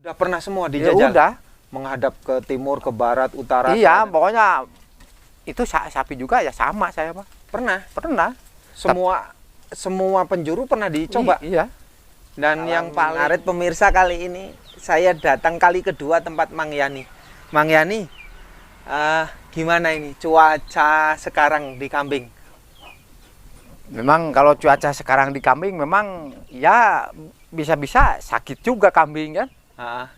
Udah pernah semua Ya dijajal? udah. Menghadap ke timur, ke barat, utara? Iya, selatan? pokoknya itu sapi juga ya sama saya mah. Pernah? Pernah. Semua penjuru pernah dicoba? Iya. Dan yang paling menarik pemirsa, kali ini saya datang kali kedua tempat Mang Yani. Mang Yani, gimana ini cuaca sekarang di Kambing? Memang kalau cuaca sekarang di kambing memang ya bisa-bisa sakit juga kambing kan.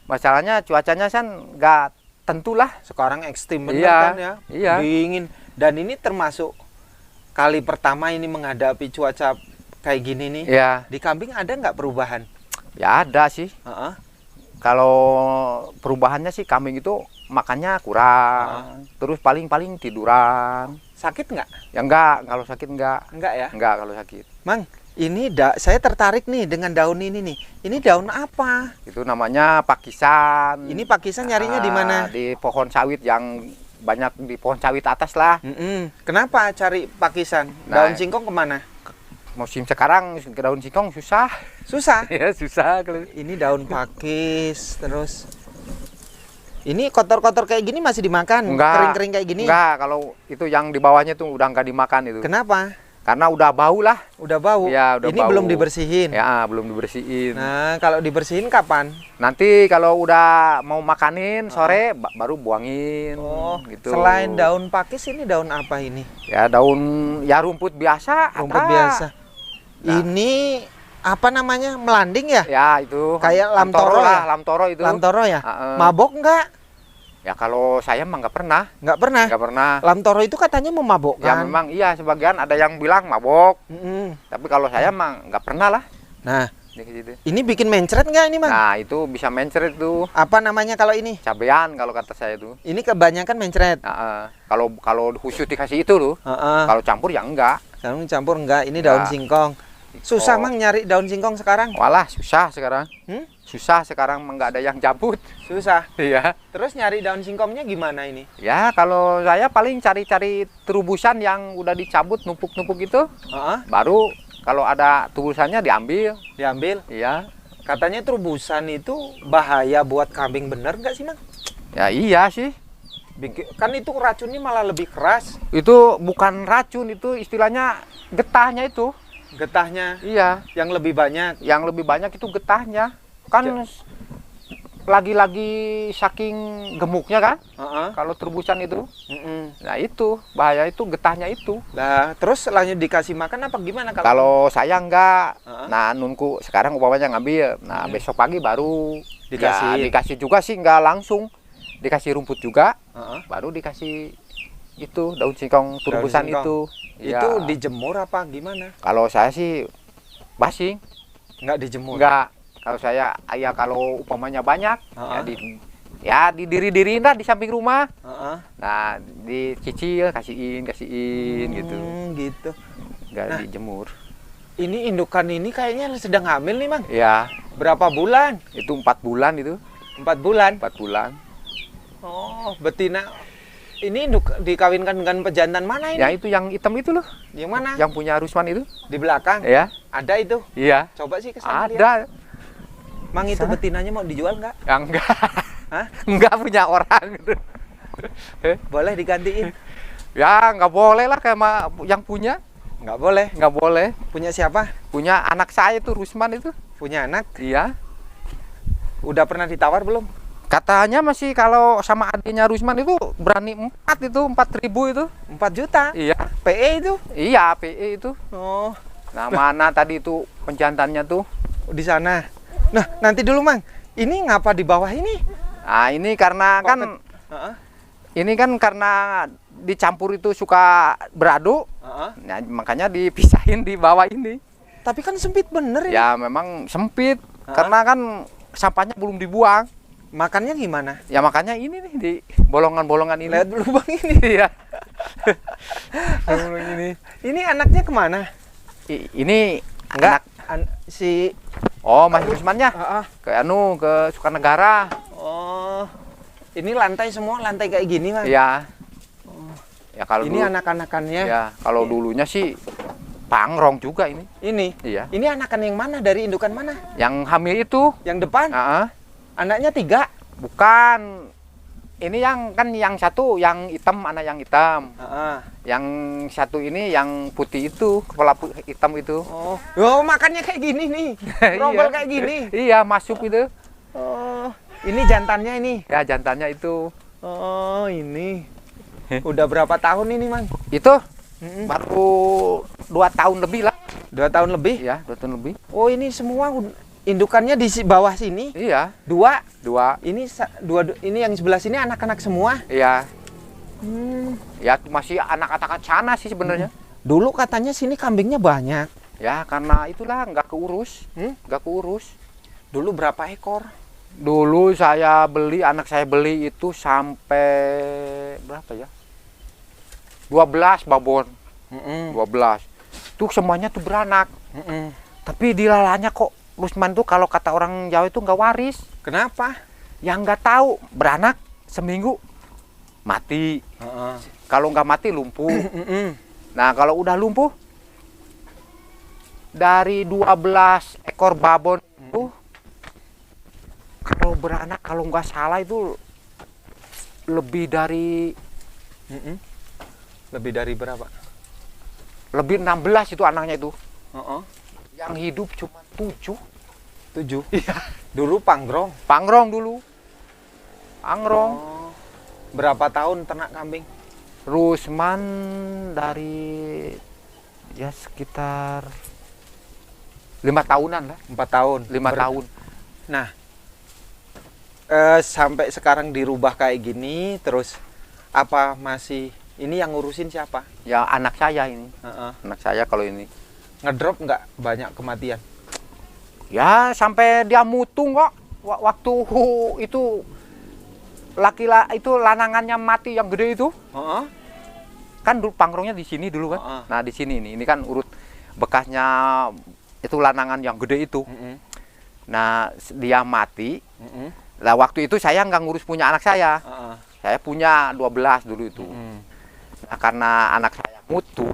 Masalahnya cuacanya kan nggak tentulah. Sekarang ekstrim benar Iya, kan ya? iya. Dingin. Dan ini termasuk kali pertama ini menghadapi cuaca kayak gini nih. Iya. Di Kambing ada nggak perubahan? Ya ada sih. Kalau perubahannya sih kambing itu makannya kurang. Terus paling tiduran. Sakit nggak? Ya enggak, kalau sakit enggak. Enggak ya? Enggak kalau sakit. Mang, ini saya tertarik nih dengan daun ini nih. Ini daun apa? Itu namanya pakisan. Ini pakisan nyarinya di mana? Di pohon sawit yang banyak di pohon sawit atas lah. Kenapa cari pakisan? Nah, Daun singkong kemana? Musim sekarang daun singkong susah. Susah? Ya susah. Ini daun pakis, terus ini kotor-kotor kayak gini masih dimakan? Enggak. Kering-kering kayak gini? Enggak, kalau itu yang di bawahnya tuh udah enggak dimakan itu. Kenapa? Karena udah bau lah. Udah bau? Ya, udah ini bau. belum dibersihin? Ya, belum dibersihin. Nah, kalau dibersihin kapan? Nanti kalau udah mau makanin sore baru buangin. Oh, gitu. Selain daun pakis, ini daun apa ini? Ya daun ya rumput biasa. Rumput ada. biasa. Nah. Ini apa namanya? Melanding ya? Ya itu. Kayak lamtoro ya? Lamtoro itu. Lamtoro ya? Heeh. Mabok nggak? Ya kalau saya mah nggak pernah. Nggak pernah? Nggak pernah. Lamtoro itu katanya memabokkan. Ya memang iya, sebagian ada yang bilang mabok. Tapi kalau saya mah nggak pernah lah. Nah, Gitu. ini bikin mencret nggak ini, Mang? Nah itu bisa mencret tuh. Apa namanya kalau ini? Cabean kalau kata saya tuh. Ini kebanyakan mencret. Kalau khusus dikasih itu loh. Kalau campur ya enggak. Sekarang campur enggak, ini daun Enggak. singkong. Susah Mang nyari daun singkong sekarang? Walah susah sekarang. Susah sekarang nggak ada yang cabut. Susah. Iya. Terus nyari daun singkongnya gimana ini? Ya kalau saya paling cari-cari terubusan yang udah dicabut numpuk-numpuk itu. Baru kalau ada tubusannya diambil. Diambil? Iya. Katanya terubusan itu bahaya buat kambing, bener nggak sih, Mang? Ya iya sih. Kan itu racunnya malah lebih keras. Itu bukan racun, itu istilahnya getahnya itu. Getahnya? Iya. Yang lebih banyak? Yang lebih banyak itu getahnya. Kan lagi-lagi saking gemuknya kan. Kalau terubusan itu. Nah itu bahaya, itu getahnya itu. Nah terus lanjut dikasih makan apa gimana? Kalau saya enggak, nah nunggu sekarang umpamanya ngambil, nah besok pagi baru dikasih. Ya, dikasih juga sih, enggak langsung dikasih rumput juga, baru dikasih itu daun singkong terubusan itu. Itu dijemur apa gimana? Kalau saya sih basing. Nggak dijemur? Enggak. Kalau saya ya kalau umpamanya banyak, ya didiri-diriin lah di samping rumah. Nah dicicil, kasihin gitu. Gitu. Nggak dijemur. Ini indukan ini kayaknya sedang hamil nih, Mang. Ya. Berapa bulan? Itu 4 bulan itu. 4 bulan? 4 bulan. Oh, betina. Ini dikawinkan dengan pejantan mana ini? Ya itu yang hitam itu loh. Yang mana? Yang punya Rusman itu. Di belakang? Ya. Ada itu? Iya. Coba sih kesana lihat. Ada. Mang itu betinanya mau dijual nggak? Ya enggak. Hah? Enggak punya orang gitu. Boleh digantiin? Ya nggak boleh lah kayak yang punya. Nggak boleh? Nggak boleh. Punya siapa? Punya anak saya itu, Rusman itu. Punya anak? Iya. Udah pernah ditawar belum? Katanya masih kalau sama adiknya Rusman itu berani 4 itu, 4.000 itu. 4 juta? Iya. PE itu? Iya, PE itu. Oh. Nah mana tadi itu penjantannya tuh? Di sana. Nah, nanti dulu, Mang. Ini ngapa di bawah ini? Nah, ini karena kan ini kan karena dicampur itu suka beradu. Nah, makanya dipisahin di bawah ini. Tapi kan sempit bener ya. Ya, memang sempit. Karena kan sampahnya belum dibuang. Makannya gimana? Ya makanya ini nih di bolongan-bolongan ini. Lihat lubang ini. Iya. Ini anaknya kemana? Ini enggak si Mas Rusmannya ke Sukanegara. Oh, ini lantai semua lantai kayak gini, Mas? Iya. Ya kalau ini anak-anakannya. Ya kalau dulunya sih pangrong juga ini. Ini? Iya. Ini anakan yang mana, dari indukan mana? Yang hamil itu. Yang depan? Anaknya 3? Bukan. Ini yang satu yang hitam, anak yang hitam. Yang satu ini yang putih itu, kepala hitam itu. Oh, makannya kayak gini nih. Rombel kayak gini. Iya, masuk itu. Oh, ini jantannya ini. Ya, jantannya itu. Oh, ini. Udah berapa tahun ini, Mang? Itu baru 2 tahun lebih lah. 2 tahun lebih? Ya, 2 tahun lebih. Oh, ini semua indukannya di bawah sini? Iya. 2? 2. Ini yang sebelah sini anak-anak semua? Iya. Ya, masih anak-anak sana sih sebenarnya. Dulu katanya sini kambingnya banyak. Ya, karena itulah nggak keurus. Nggak keurus. Dulu berapa ekor? Dulu anak saya beli itu sampai berapa ya? 12 babon. 12. Tuh semuanya tuh beranak. Tapi dilalanya kok Rusman tuh kalau kata orang Jawa itu nggak waris. Kenapa? Yang nggak tahu beranak seminggu mati. Kalau nggak mati lumpuh. Nah kalau udah lumpuh dari 12 ekor babon itu kalau beranak kalau nggak salah itu lebih dari berapa? Lebih 16 itu anaknya itu. Yang hidup cuma 7. 7? Iya. Dulu panggrong? Panggrong dulu. Panggrong. Oh. Berapa tahun ternak kambing? Rusman dari ya sekitar 5 tahunan lah. 4 tahun? 5 tahun. Nah, sampai sekarang dirubah kayak gini, terus apa masih, ini yang ngurusin siapa? Ya anak saya ini. Anak saya kalau ini. Ngedrop nggak banyak kematian? Ya sampai dia mutung kok. Waktu itu itu lanangannya mati yang gede itu. Kan dulu panggrongnya di sini dulu kan. Nah di sini ini kan urut bekasnya itu lanangan yang gede itu. Nah dia mati. Lah waktu itu saya nggak ngurus punya anak saya. Saya punya 12 dulu itu. Nah, karena anak saya mutu,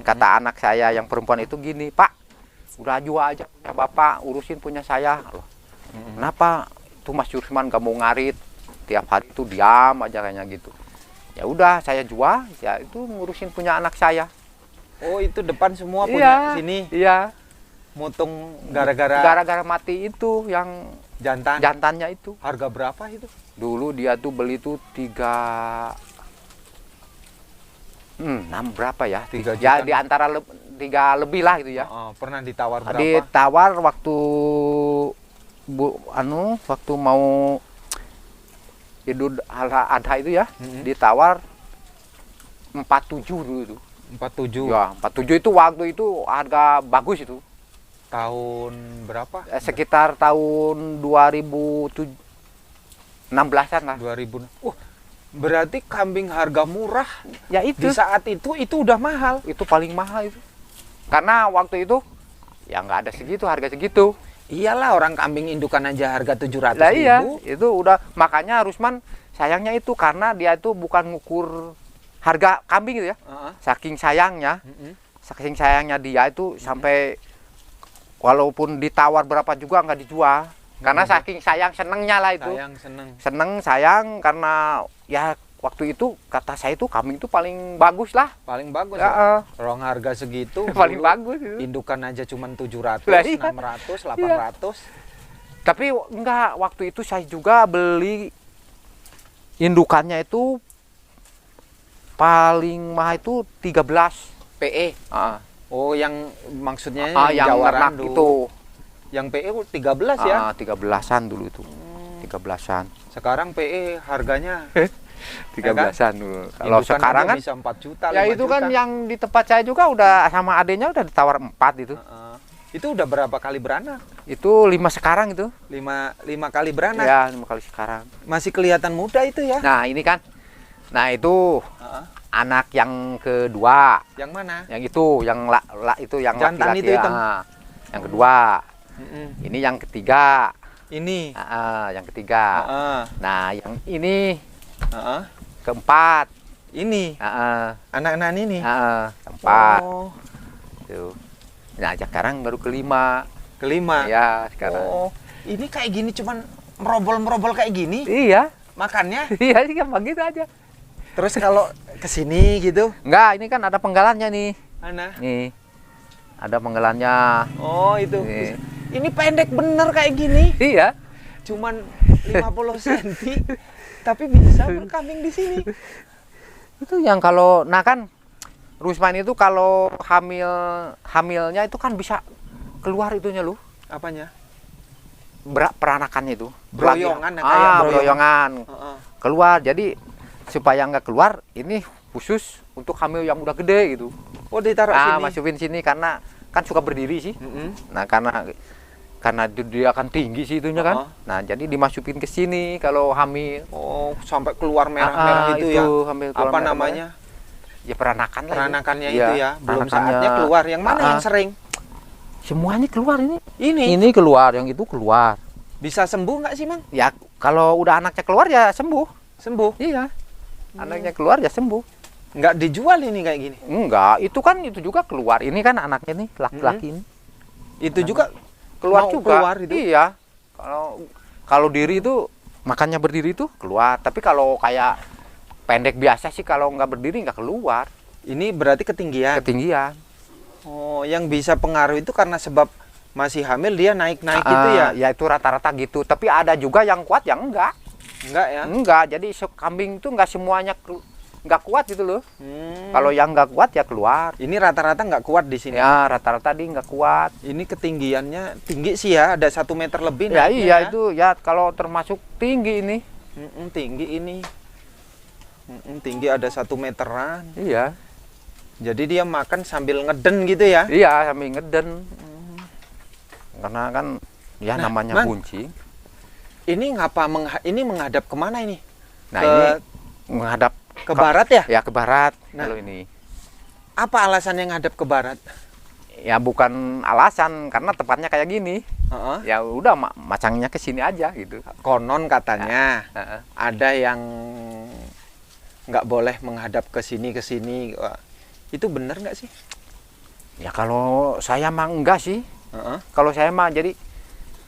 kata anak saya yang perempuan itu gini, Pak, udah jual aja punya bapak, urusin punya saya. Loh, kenapa? Itu Mas Rusman gak mau ngarit, tiap hari itu diam aja kayaknya gitu. Ya udah saya jual, ya itu ngurusin punya anak saya. Oh itu depan semua punya sini? Iya. Mutung gara-gara mati itu yang jantannya itu. Harga berapa itu? Dulu dia tuh beli tuh 6 berapa ya? 3 juta. Ya di antara 3 lebih lah gitu ya. Pernah ditawar berapa? Ditawar waktu waktu mau Idul Adha itu ya, ditawar 47 dulu itu. 47. Ya, 47 itu waktu itu harga bagus itu. Tahun berapa? Sekitar tahun 2016-an lah. 2000. Berarti kambing harga murah. Ya itu. Di saat itu udah mahal. Itu paling mahal itu. Karena waktu itu ya nggak ada segitu, harga segitu. Iyalah orang kambing indukan aja harga 700.000. Lah iya, itu udah makanya Rusman sayangnya itu karena dia itu bukan ngukur harga kambing gitu ya. Saking sayangnya dia itu sampai walaupun ditawar berapa juga nggak dijual. Karena saking senengnya lah itu. Sayang karena ya waktu itu kata saya itu kambing itu paling bagus lah. Paling bagus ya. Rong harga segitu. Paling bagus itu. Indukan aja cuma 700, lah, iya. 600, 800. Tapi enggak, waktu itu saya juga beli indukannya itu paling mahal itu 13 PE. Oh, yang maksudnya yang ternak itu. Yang PE 13 ya? 13-an dulu itu. 13-an. Sekarang PE harganya 13-an dulu. Kalau sekarang kan bisa 4 juta. Ya itu juta. Kan yang di tempat saya juga udah sama adenya udah ditawar 4 itu. Itu udah berapa kali beranak? Itu 5 sekarang itu. 5 kali beranak? Ya, 5 kali sekarang. Masih kelihatan muda itu ya? Nah, ini kan. Nah, itu anak yang kedua. Yang mana? Yang itu, yang itu yang jantan laki-laki. Itu yang kedua. Ini yang ketiga. Ini. Yang ketiga. Nah, yang ini keempat. Ini. Anak-anak ini. Keempat. Tuh. Nah, sekarang baru kelima. Kelima. Ya, sekarang. Ini kayak gini cuman merobol-merobol kayak gini Iya. makannya. Iya sih gampang gitu aja. Terus kalau ke sini gitu, Enggak, ini kan ada penggalannya nih. mana? Nih. Ada penggalannya. Oh, itu. Nih. Ini pendek bener kayak gini. Iya. Cuman 50 cm. Tapi bisa berkambing di sini. Itu yang kalau kan Rusman itu kalau hamilnya itu kan bisa keluar itunya lu. Apanya? Peranakannya itu. Broyongan, Lagi. kayak broyongan. Heeh. Keluar. Jadi supaya nggak keluar, ini khusus untuk hamil yang udah gede gitu. Oh, ditaruh sini. Masukin sini karena kan suka berdiri sih. Nah, karena dia akan tinggi sih itunya kan. Nah, jadi dimasukin ke sini kalau hamil. Oh, sampai keluar merah-merah itu ya. Hamil Apa merah, namanya? Ya peranakan lah. Peranakannya Iya, itu ya. Belum peranakannya. saatnya keluar. Yang mana yang sering? Semuanya keluar ini. Ini Ini keluar, yang itu keluar. bisa sembuh nggak sih, Mang? Ya kalau udah anaknya keluar ya sembuh. Sembuh. Iya. Anaknya keluar ya sembuh. Nggak dijual ini kayak gini. Enggak, itu juga keluar. Ini kan anaknya nih, laki-laki ini. Itu juga Keluar mau juga. keluar itu? Iya. Kalau diri itu makannya berdiri itu keluar. Tapi kalau kayak pendek biasa sih kalau nggak berdiri nggak keluar. Ini berarti ketinggian. Ketinggian. Oh, yang bisa pengaruh itu karena sebab masih hamil dia naik-naik gitu ya? Ya itu rata-rata gitu. Tapi ada juga yang kuat yang enggak. Enggak ya? Enggak. Jadi kambing itu nggak semuanya nggak kuat gitu loh. Kalau yang nggak kuat ya keluar. Ini rata-rata nggak kuat di sini. Ya rata-rata dia nggak kuat. Ini ketinggiannya tinggi sih ya, ada 1 meter lebih. Ya naiknya iya itu ya kalau termasuk tinggi ini. Tinggi ini. Tinggi ada 1 meteran. Iya. Jadi dia makan sambil ngeden gitu ya? Iya sambil ngeden. Karena kan ya Nah, namanya Mang, buncing. Ini ngapa ini menghadap kemana ini? Nah Ke- ini menghadap Ke barat ya? Ya ke barat. Nah. Kalau ini. Apa alasan yang ngadap ke barat? Ya bukan alasan karena tempatnya kayak gini. Heeh. Ya udah macangnya ke sini aja gitu. Konon katanya Heeh. ada yang nggak boleh menghadap ke sini. Wah, itu benar nggak sih? Ya kalau saya mah enggak sih. Heeh. Kalau saya mah jadi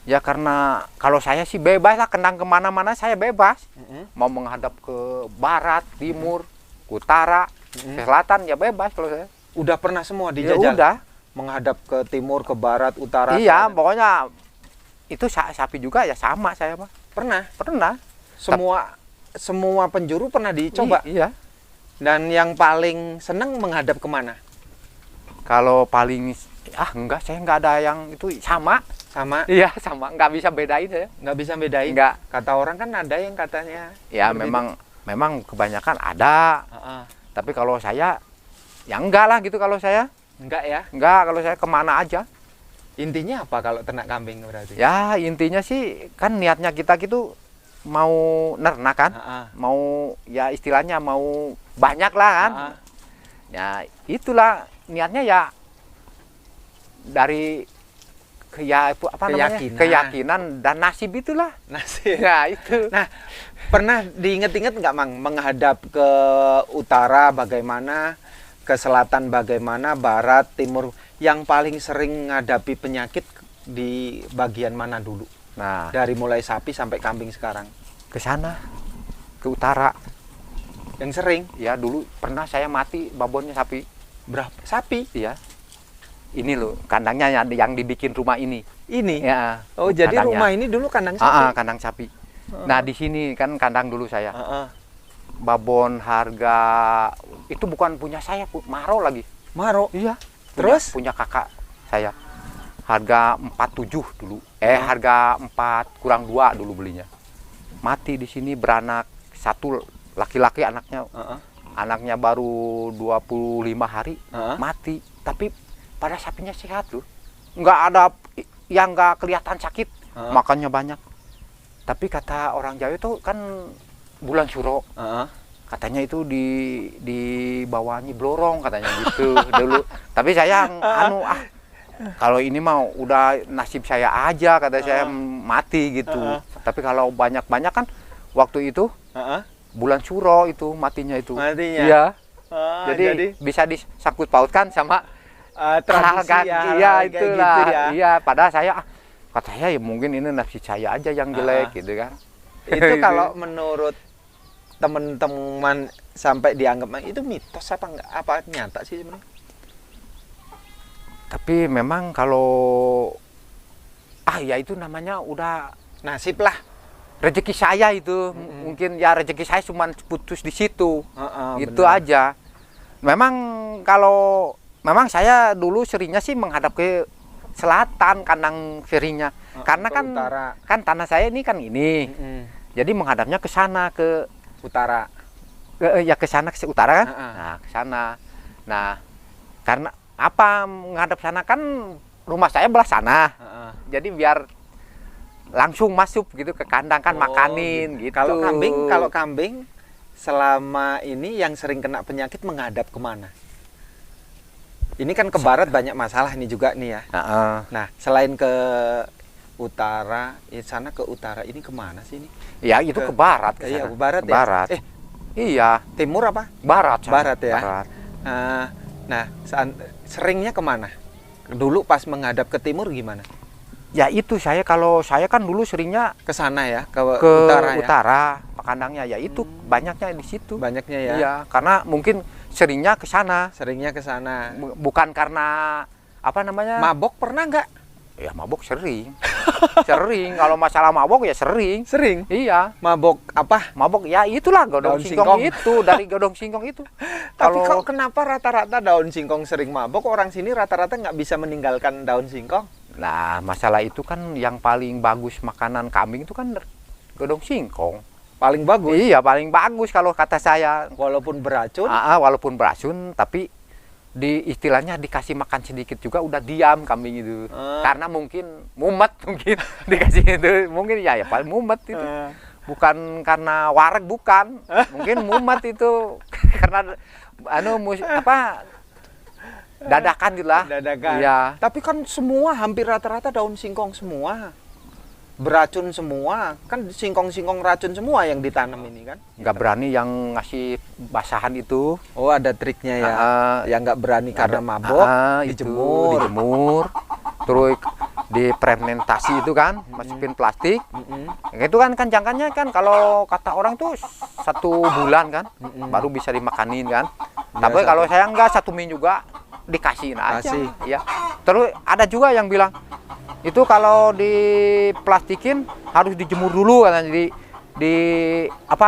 ya karena kalau saya sih bebas lah, kendang kemana-mana saya bebas. Mau menghadap ke barat, timur, utara, ke selatan ya bebas kalau saya. Udah pernah semua Ya dijajal? udah. Menghadap ke timur, ke barat, utara? Iya, selatan? pokoknya itu sapi juga ya sama saya mah. Pernah? Pernah. Semua penjuru pernah dicoba? Iya. Dan yang paling seneng menghadap kemana? Kalau paling enggak, saya enggak ada yang itu sama. Sama? Iya, sama. Enggak bisa bedain saya. Nggak bisa bedain? Enggak. Kata orang kan ada yang katanya Ya berbeda. memang kebanyakan ada. Heeh. Tapi kalau saya ya enggak lah gitu kalau saya. Enggak ya? Enggak, kalau saya kemana aja. Intinya apa kalau ternak kambing berarti? Ya intinya sih kan niatnya kita gitu mau nernak kan. Heeh. Mau ya istilahnya mau banyak lah kan. Heeh. Ya itulah niatnya ya dari keyakinan dan nasib itulah. Nasib. Ya itu. Nah, pernah diinget-inget nggak, Mang, menghadap ke utara bagaimana, ke selatan bagaimana, barat, timur, yang paling sering menghadapi penyakit di bagian mana dulu? Nah, Dari mulai sapi sampai kambing sekarang. ke sana, ke utara. Yang sering Ya dulu pernah saya mati babonnya sapi. berapa? Sapi? Iya. Ini loh kandangnya yang dibikin rumah ini. Ini? Ya. Oh, jadi kandangnya. rumah ini dulu kandang sapi? Kandang sapi. Nah di sini kan kandang dulu saya. Heeh. Babon harga itu bukan punya saya, Maro lagi. Maro? Iya. Terus? Punya kakak saya. Harga 47 dulu. Harga 4 kurang 2 dulu belinya. Mati di sini beranak satu laki-laki anaknya. Heeh. Anaknya baru 25 hari Heeh. mati. Tapi pada sapinya sehat loh. Nggak ada yang nggak kelihatan sakit. Makannya banyak. Tapi kata orang Jawa itu kan bulan Suro. Heeh. Katanya itu di bawah Nyiblorong katanya gitu dulu. Tapi saya kalau ini mau udah nasib saya aja kata saya mati gitu. Tapi kalau banyak-banyak kan waktu itu bulan Suro itu matinya itu. Matinya? Iya. Jadi bisa disangkut pautkan sama tradisi iya kayak itulah. gitu ya. Iya, padahal saya Kata saya ya mungkin ini nasi saya aja yang jelek gitu kan. Itu kalau menurut teman-teman sampai dianggap itu mitos apa enggak, apa nyata sih sebenarnya? Tapi memang kalau ya itu namanya udah Nasib lah. rezeki saya itu. Mungkin ya rezeki saya cuma putus di situ. Gitu Bener. aja. Memang kalau memang saya dulu seringnya sih menghadap ke selatan kandang seringnya. Karena ke kan utara. kan tanah saya ini kan ini. Jadi menghadapnya ke sana ke Utara. ya ke sana ke utara kan. Heeh. Nah, ke sana. Nah, karena apa menghadap sana kan rumah saya belah sana. Jadi biar langsung masuk gitu ke kandang kan makanin gitu. Kalau kambing selama ini yang sering kena penyakit menghadap kemana? Ini kan ke barat banyak masalah nih juga nih ya. Nah, selain ke utara, sana ke utara ini kemana sih ini? Ya itu ke barat. Ke Iya, sana. ke barat Ke ya. barat. Iya. Timur apa? Barat. Sana. Barat ya. Barat. Nah, seringnya kemana? Dulu pas menghadap ke timur gimana? Ya itu kalau saya kan dulu seringnya Ke sana ya, ke ke utara ya. utara kandangnya ya itu banyaknya di situ. Banyaknya ya. Iya, karena mungkin seringnya ke sana. Seringnya ke sana. Bukan karena apa namanya? Mabok pernah nggak? Ya mabok sering. Sering. Kalau masalah mabok ya sering. Sering. Iya. Mabok apa? Mabok ya itulah godong Daun singkong singkong. itu dari godong singkong itu. Tapi Kalau kok kenapa rata-rata daun singkong sering mabok? Orang sini rata-rata nggak bisa meninggalkan daun singkong. nah masalah itu kan yang paling bagus makanan kambing itu kan godong singkong. Paling bagus. Iya paling bagus kalau kata saya. Walaupun beracun. Walaupun beracun tapi istilahnya dikasih makan sedikit juga udah diam kambing itu. Karena mungkin mumet mungkin dikasih itu mungkin ya paling mumet itu. Bukan karena wareg bukan. Mungkin mumet itu karena dadakan gitu lah. Dadakan. Iya. Tapi kan semua hampir rata-rata daun singkong semua. Beracun semua. Kan singkong-singkong racun semua yang ditanam ini kan. Nggak berani yang ngasih basahan itu. Oh, ada triknya ya. Yang nggak berani karena mabok, dijemur. Dijemur. Terus difermentasi itu kan, masukin plastik. Yang itu kan jangkanya kan kalau kata orang tuh 1 bulan kan, baru bisa dimakanin kan. Tapi kalau saya enggak 1 minggu juga dikasihin aja. Ya. Terus ada juga yang bilang itu kalau diplastikin harus dijemur dulu katanya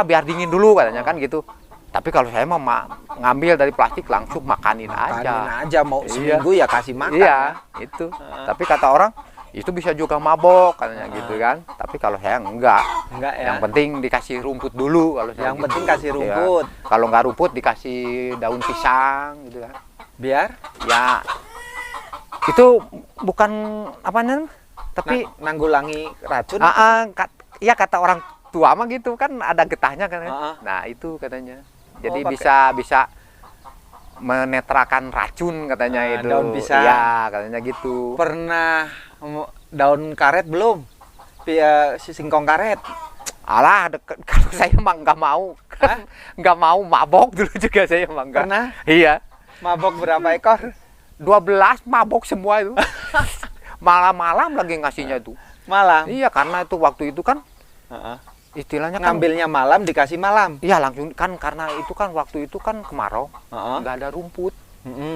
biar dingin dulu katanya kan gitu. Tapi kalau saya mau ngambil dari plastik langsung makanin aja. Mau seminggu ya kasih makan. Iya, itu. Tapi kata orang itu bisa juga mabok katanya gitu kan. Tapi kalau saya enggak. Enggak ya. Yang penting dikasih rumput dulu kalau saya. Yang penting kasih rumput. Ya. Kalau nggak rumput dikasih daun pisang gitu kan. Biar ya itu bukan apa namanya? Tapi nanggulangi racun. Ya kata orang tua mah gitu kan ada getahnya kan. Nah, itu katanya. Jadi bisa menetralkan racun katanya itu. Daun pisang. Iya, katanya gitu. Pernah daun karet belum? Singkong karet. Alah, kalau saya emang nggak mau. Nggak mau mabok dulu juga saya emang nggak. Pernah? Iya. Mabok berapa ekor? 12 mabok semua itu. Malam-malam lagi ngasihnya itu. Malam? Iya, karena itu waktu itu kan istilahnya kan ngambilnya malam dikasih malam. Iya langsung kan karena itu kan waktu itu kan kemarau, nggak ada rumput.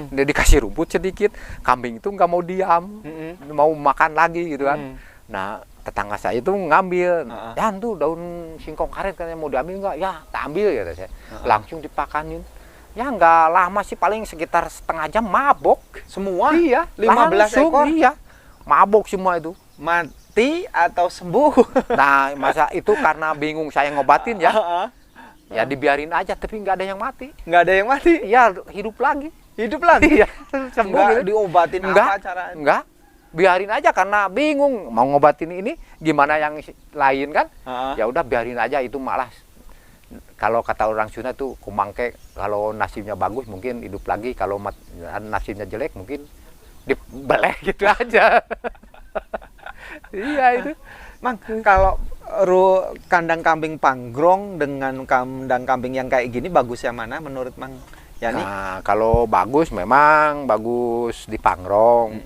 Dia dikasih rumput sedikit, kambing itu nggak mau diam, mau makan lagi gitu kan. Nah tetangga saya itu ngambil, ya tuh daun singkong karet katanya mau diambil nggak? Ya tak ambil ya saya. Langsung dipakanin. Ya nggak lama sih paling sekitar setengah jam mabok. Semua? Iya. 15 ekor? Iya. Mabok semua itu. Mati atau sembuh? Nah, masa itu karena bingung saya ngobatin ya. Ya dibiarin aja, tapi nggak ada yang mati. Nggak ada yang mati? Iya, hidup lagi. Hidup lagi? Iya, sembuh nggak gitu. Diobatin apa caranya? Enggak, biarin aja karena bingung mau ngobatin ini gimana yang lain kan. Ya udah biarin aja itu malah. Kalau kata orang Sunda tuh kumangke, kalau nasibnya bagus mungkin hidup lagi, kalau nasibnya jelek mungkin dibeleh gitu aja. Iya itu. Mang, kalau kandang kambing panggrong dengan kandang kambing yang kayak gini bagus yang mana menurut Mang Yani? Nah, kalau bagus memang bagus di Pangrong.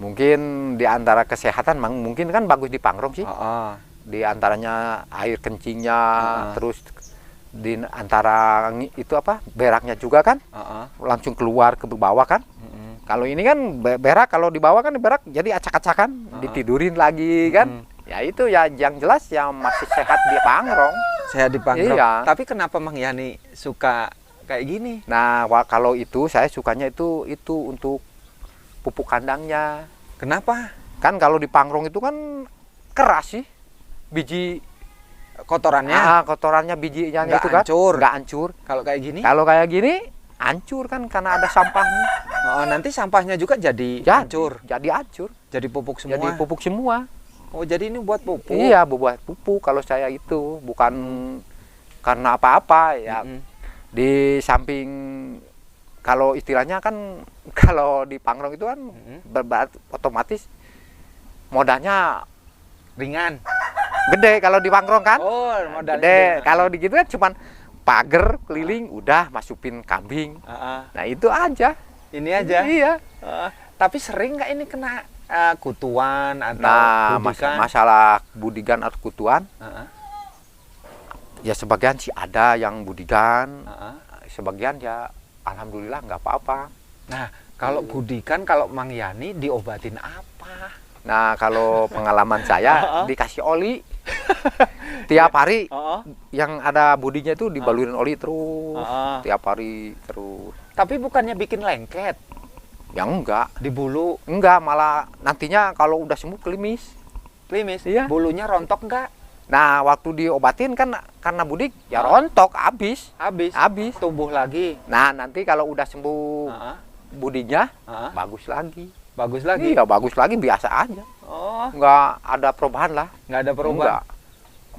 Mungkin di antara kesehatan mungkin kan bagus di Pangrong sih. Di antaranya air kencingnya, terus di antara itu apa beraknya juga kan langsung keluar ke bawah kan. Kalau ini kan berak, kalau di bawah kan berak jadi acak-acakan, ditidurin lagi kan. Ya itu ya yang jelas yang masih sehat di Pangrong. Sehat di Pangrong. Iya. Tapi kenapa Mang Yani suka kayak gini? Nah, kalau itu saya sukanya itu untuk pupuk kandangnya. Kenapa? Kan kalau di Pangrong itu kan keras sih. Biji Kotorannya kotorannya bijinya nggak itu kan hancur. nggak hancur. Kalau kayak gini? Kalau kayak gini hancur kan karena ada sampahnya. Nanti sampahnya juga jadi hancur. Jadi hancur. Jadi pupuk semua. Jadi pupuk semua. Oh, jadi ini buat pupuk. Iya, buat pupuk kalau saya itu bukan karena apa-apa ya. Di samping kalau istilahnya kan kalau di Pangrong itu kan otomatis modalnya ringan. Gede kalau di Pangrong kan. Oh, modalnya gede. Kalau di gitu kan cuman pagar keliling udah masukin kambing. Nah, itu aja. Ini aja. Iya. Tapi sering nggak ini kena kutuan atau budikan? Masalah budigan atau kutuan? Ya sebagian sih ada yang budigan, sebagian ya alhamdulillah nggak apa-apa. Nah, kalau budikan, kalau Mang Yani diobatin apa? Nah, kalau pengalaman saya dikasih oli tiap hari, yang ada budinya itu dibalurin oli terus, tiap hari terus. Tapi bukannya bikin lengket? Ya enggak. Di bulu? Enggak, malah nantinya kalau udah sembuh klimis. Klimis? Iya. Bulunya rontok enggak? Nah, waktu diobatin kan karena budik, ya rontok, habis. Habis? Tumbuh lagi? Nah, nanti kalau udah sembuh budinya, bagus lagi. Bagus lagi? Iya, bagus lagi, biasa aja. Oh. Nggak ada perubahan lah. Nggak ada perubahan? Enggak.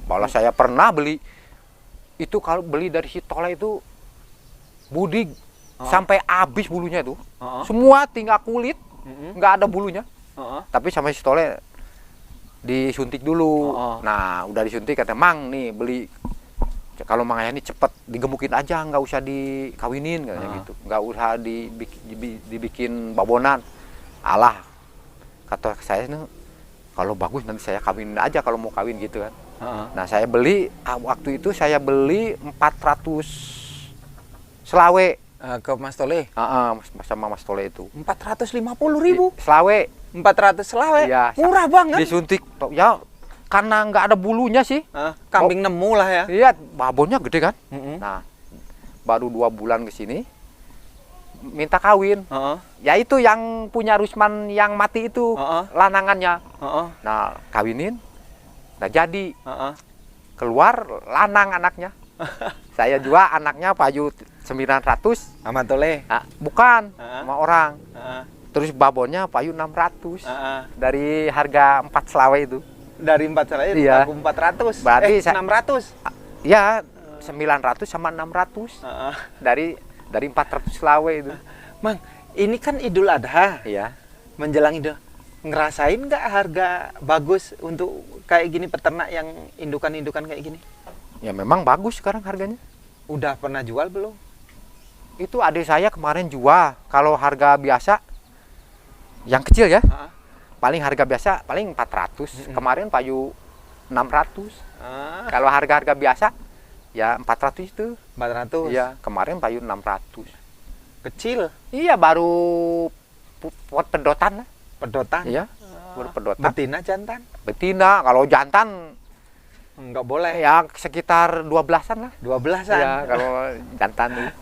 Malah saya pernah beli, itu kalau beli dari si Tole itu, budik. Sampai habis bulunya itu, semua tinggal kulit, nggak ada bulunya. Tapi sama si Tole disuntik dulu. Nah, udah disuntik kata Mang nih beli. Kalau Mang Yani cepet digemukin aja, nggak usah dikawinin katanya gitu, nggak usah dibikin babonan. Alah, kata saya nih, kalau bagus nanti saya kawinin aja kalau mau kawin gitu kan. Nah, saya beli waktu itu saya beli 400 selawe. Ke Mas Tole? Sama Mas Tole itu 450.000 selawe. 400 selawe? Ya, murah banget. Disuntik ya karena nggak ada bulunya sih. Kambing nemu lah ya. Iya, babonnya gede kan. Nah, baru 2 bulan ke sini minta kawin. Ya itu yang punya Rusman yang mati itu lanangannya. Nah, kawinin. Nah, jadi keluar lanang anaknya. Saya juga anaknya payu 900 sama Tole? Bukan, sama orang. Terus babonnya payu 600. Dari harga 4 selawe itu. Dari 4 selawe iya. aku 400. Berarti 600. Ya, 900 sama 600. Dari 400 selawe itu. Mang, ini kan Idul Adha. Iya. Menjelang Idul. Ngerasain nggak harga bagus untuk kayak gini peternak yang indukan-indukan kayak gini? Ya memang bagus sekarang harganya. Udah pernah jual belum? Itu adik saya kemarin jual. Kalau harga biasa yang kecil ya, paling harga biasa paling 400. Kemarin payu 600. Kalau harga-harga biasa ya 400 itu. 400. Iya, kemarin payu 600. Kecil? Iya, baru pedotan lah. Pedotan? Iya, baru pedotan. Betina jantan? Betina, kalau jantan nggak boleh. Ya sekitar 12-an lah. 12-an? Ya, kalau jantan itu.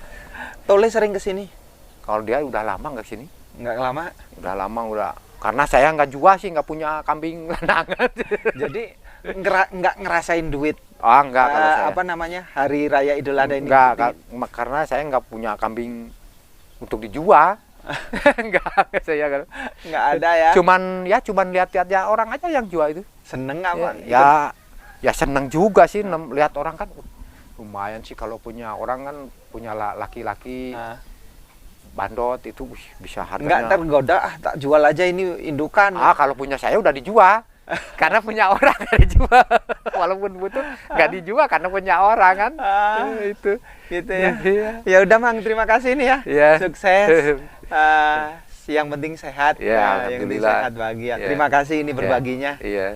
Tole sering kesini? Kalau dia udah lama nggak kesini. Nggak lama? Udah lama, udah. Karena saya nggak jual sih, nggak punya kambing lanangan. Jadi nggak ngerasain duit? Enggak kalau saya. Apa namanya, Hari Raya Idul Adha ini? Enggak, karena saya nggak punya kambing untuk dijual. Enggak, saya kan. Nggak ada ya? Cuman lihat-lihat ya orang aja yang jual itu. Seneng nggak, Bang? Ya seneng juga sih lihat orang kan. Lumayan sih kalau punya orang kan, punya laki-laki bandot itu bisa harganya. Nggak tergoda, tak jual aja ini indukan. Kalau punya saya udah dijual. Karena punya orang nggak dijual. Walaupun butuh nggak dijual karena punya orang kan. Itu gitu ya. Ya udah Mang, terima kasih nih ya. Ya. Sukses. Yang penting sehat. Ya, Yang penting alhamdulillah. sehat, bahagia. Ya. Terima kasih ini Ya. berbaginya. Iya.